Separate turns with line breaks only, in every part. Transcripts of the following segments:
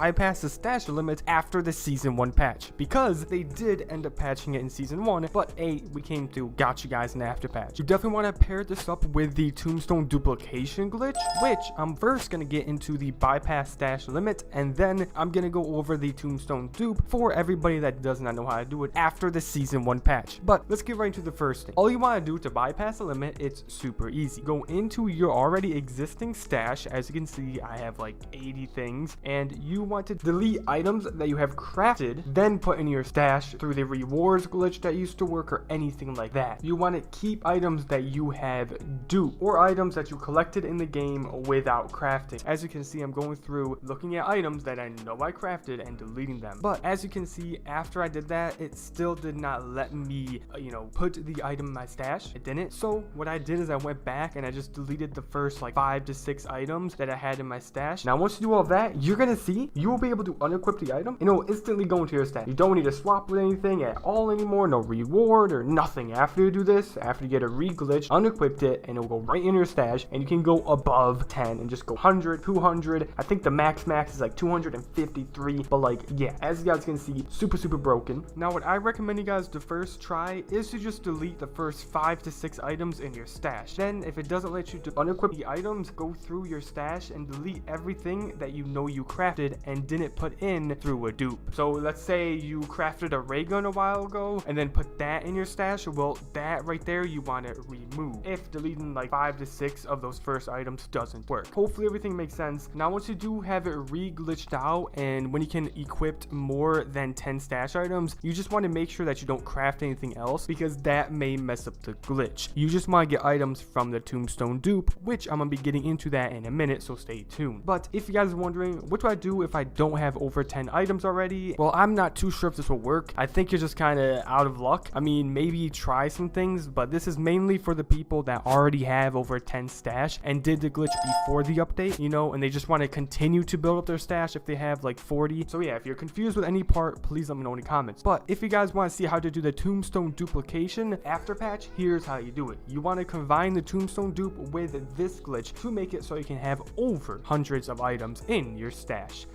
bypass the stash limit after the season 1 patch, because they did end up patching it in season 1, but we came to got you guys in the after patch. You definitely want to pair this up with the Tombstone duplication glitch, which I'm first going to get into the bypass stash limit, and then I'm going to go over the Tombstone dupe for everybody that does not know how to do it after the season 1 patch. But let's get right into the first thing. All you want to do to bypass the limit, it's super easy. Go into your already existing stash. As you can see, I have like 80 things, and you want to delete items that you have crafted, then put in your stash through the rewards glitch that used to work or anything like that. You want to keep items that you have duped or items that you collected in the game without crafting. As you can see, I'm going through looking at items that I know I crafted and deleting them. But as you can see, after I did that, it still did not let me put the item in my stash. It didn't. So what I did is I went back and I just deleted the first like 5 to 6 items that I had in my stash. Now once you do all of that, you're gonna see you will be able to unequip the item and it will instantly go into your stash. You don't need to swap with anything at all anymore, no reward or nothing. After you do this, after you get a re-glitch, unequipped it, and it will go right in your stash, and you can go above 10 and just go 100, 200. I think the max is like 253, but like, yeah, as you guys can see, super broken. Now what I recommend you guys to first try is to just delete the first 5 to 6 items in your stash. Then if it doesn't let you to unequip the items, go through your stash and delete everything that you know you crafted and didn't put in through a dupe. So let's say you crafted a ray gun a while ago and then put that in your stash. Well, that right there you want to remove if deleting like 5 to 6 of those first items doesn't work. Hopefully everything makes sense. Now once you do have it re-glitched out, and when you can equip more than 10 stash items, you just want to make sure that you don't craft anything else, because that may mess up the glitch. You just want to get items from the Tombstone dupe, which I'm gonna be getting into that in a minute, so stay tuned. But if you guys are wondering what do I do if I don't have over 10 items already, well, I'm not too sure if this will work. I think you're just kind of out of luck. I mean, maybe try some things, but this is mainly for the people that already have over 10 stash and did the glitch before the update, and they just want to continue to build up their stash if they have like 40. So yeah, if you're confused with any part, please let me know in the comments. But if you guys want to see how to do the Tombstone duplication after patch, here's how you do it. You want to combine the Tombstone dupe with this glitch to make it so you can have over hundreds of items in your stash.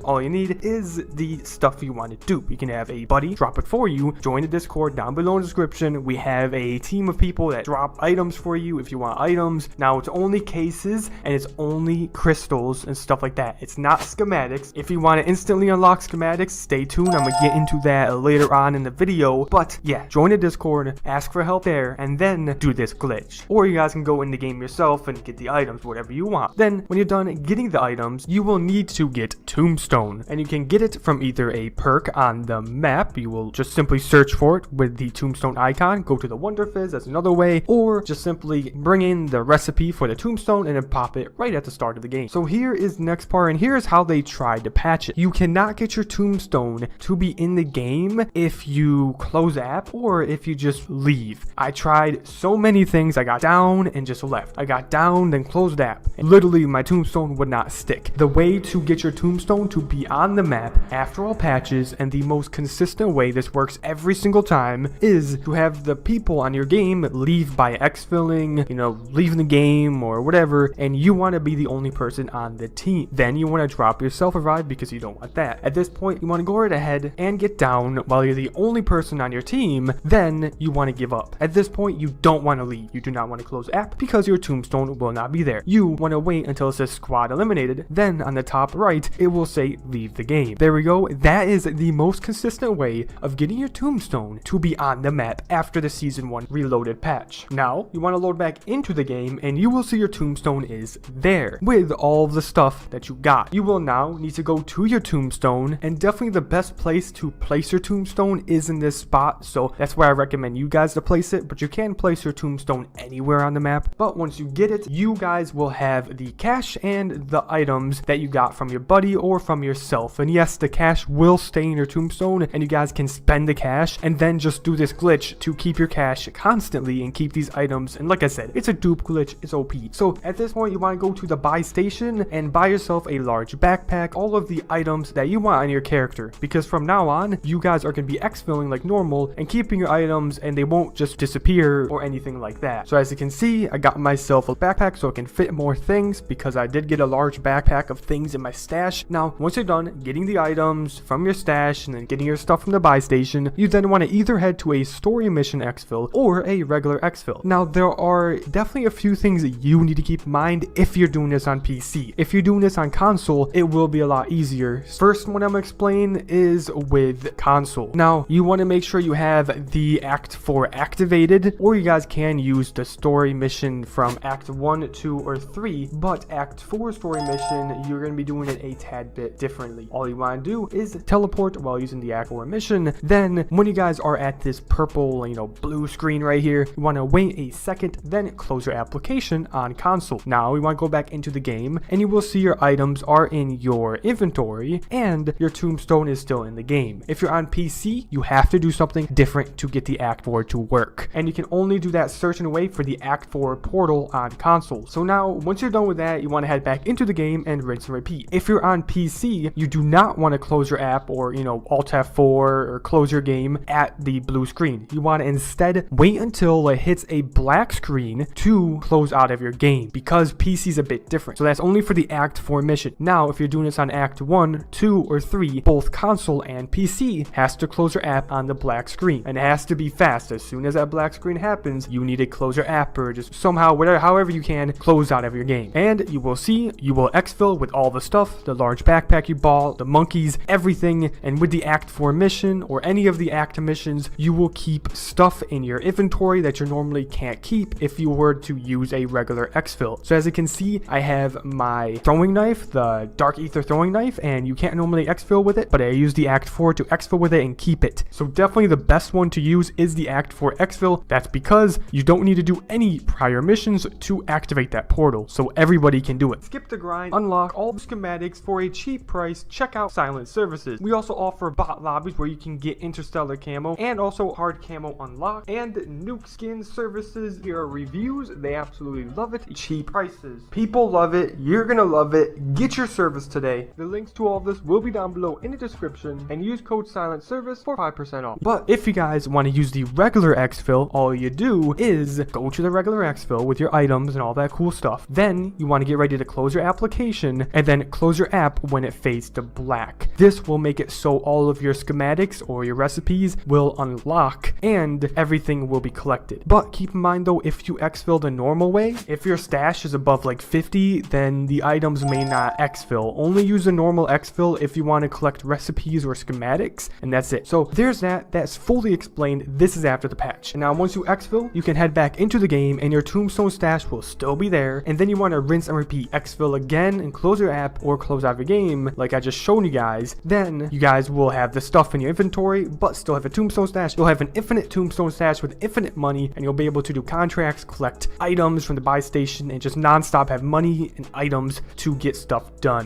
All you need is the stuff you want to dupe. You can have a buddy drop it for you. Join the Discord down below in the description. We have a team of people that drop items for you if you want items. Now it's only cases and it's only crystals and stuff like that. It's not schematics. If you want to instantly unlock schematics, stay tuned. I'm gonna get into that later on in the video. But yeah, join the Discord, ask for help there, and then do this glitch. Or you guys can go in the game yourself and get the items, whatever you want. Then when you're done getting the items, you will need to get Tombstone. And you can get it from either a perk on the map. You will just simply search for it with the Tombstone icon, go to the Wonder Fizz, that's another way, or just simply bring in the recipe for the Tombstone and then pop it right at the start of the game. So here is the next part, and here's how they tried to patch it. You cannot get your Tombstone to be in the game if you close app or if you just leave. I tried so many things. I got down and just left. I got down, then closed app, and literally my Tombstone would not stick. The way to get your Tombstone to be on the map after all patches, and the most consistent way this works every single time, is to have the people on your game leave by exfilling, leaving the game or whatever, and you want to be the only person on the team. Then you want to drop your self-revive because you don't want that. At this point, you want to go right ahead and get down while you're the only person on your team. Then you want to give up. At this point, you don't want to leave. You do not want to close app because your Tombstone will not be there. You want to wait until it says squad eliminated. Then on the top right, it will say leave the game. There we go. That is the most consistent way of getting your Tombstone to be on the map after the season 1 reloaded patch. Now you want to load back into the game and you will see your Tombstone is there with all of the stuff that you got. You will now need to go to your Tombstone, and definitely the best place to place your Tombstone is in this spot, so that's where I recommend you guys to place it, but you can place your Tombstone anywhere on the map. But once you get it, you guys will have the cash and the items that you got from your buddy or from from yourself. And yes, the cash will stay in your tombstone and you guys can spend the cash and then just do this glitch to keep your cash constantly and keep these items. And like I said, it's a dupe glitch, it's OP. So at this point, you want to go to the buy station and buy yourself a large backpack, all of the items that you want on your character, because from now on, you guys are going to be exfilling like normal and keeping your items and they won't just disappear or anything like that. So as you can see, I got myself a backpack so it can fit more things because I did get a large backpack of things in my stash. Now, once you're done getting the items from your stash and then getting your stuff from the buy station, you then want to either head to a story mission exfil or a regular exfil. Now, there are definitely a few things that you need to keep in mind if you're doing this on PC. If you're doing this on console, it will be a lot easier. First one I'm going to explain is with console. Now, you want to make sure you have the Act 4 activated, or you guys can use the story mission from Act 1, 2, or 3, but Act 4 story mission, you're going to be doing it a tad bit differently. All you want to do is teleport while using the Act 4 mission. Then, when you guys are at this purple, blue screen right here, you want to wait a second, then close your application on console. Now, we want to go back into the game, and you will see your items are in your inventory, and your tombstone is still in the game. If you're on PC, you have to do something different to get the Act 4 to work, and you can only do that certain way for the Act 4 portal on console. So now, once you're done with that, you want to head back into the game and rinse and repeat. If you're on PC, you do not want to close your app or, Alt F4 or close your game at the blue screen. You want to instead wait until it hits a black screen to close out of your game, because PC is a bit different. So that's only for the Act 4 mission. Now, if you're doing this on Act 1, 2, or 3, both console and PC has to close your app on the black screen, and it has to be fast. As soon as that black screen happens, you need to close your app or just somehow, however you can, close out of your game. And you will see, you will exfil with all the stuff, the large backpack you bought, the monkeys, everything. And with the Act 4 mission or any of the Act missions, you will keep stuff in your inventory that you normally can't keep if you were to use a regular exfil. So as you can see, I have my throwing knife, the Dark Ether throwing knife, and you can't normally exfil with it, but I use the Act 4 to exfil with it and keep it. So definitely the best one to use is the Act 4 exfil. That's because you don't need to do any prior missions to activate that portal, so everybody can do it. Skip the grind, unlock all the schematics for a cheap price, check out Silent Services. We also offer bot lobbies where you can get interstellar camo and also hard camo unlocked, and nuke skin services. Here are reviews, they absolutely love it. Cheap prices, people love it, you're gonna love it. Get your service today. The links to all of this will be down below in the description, and use code Silent Service for 5% off. But if you guys want to use the regular exfil, all you do is go to the regular exfil with your items and all that cool stuff. Then you want to get ready to close your application and then close your app when it fades to black. This will make it so all of your schematics or your recipes will unlock and everything will be collected. But keep in mind though, if you exfil the normal way, if your stash is above like 50, then the items may not exfil. Only use the normal exfil if you want to collect recipes or schematics, and that's it. So there's that. That's fully explained. This is after the patch. And now once you exfil, you can head back into the game and your tombstone stash will still be there, and then you want to rinse and repeat. Exfil again and close your app or close out your game like I just shown you guys. Then you guys will have the stuff in your inventory but still have a tombstone stash. You'll have an infinite tombstone stash with infinite money, and you'll be able to do contracts, collect items from the buy station, and just non-stop have money and items to get stuff done.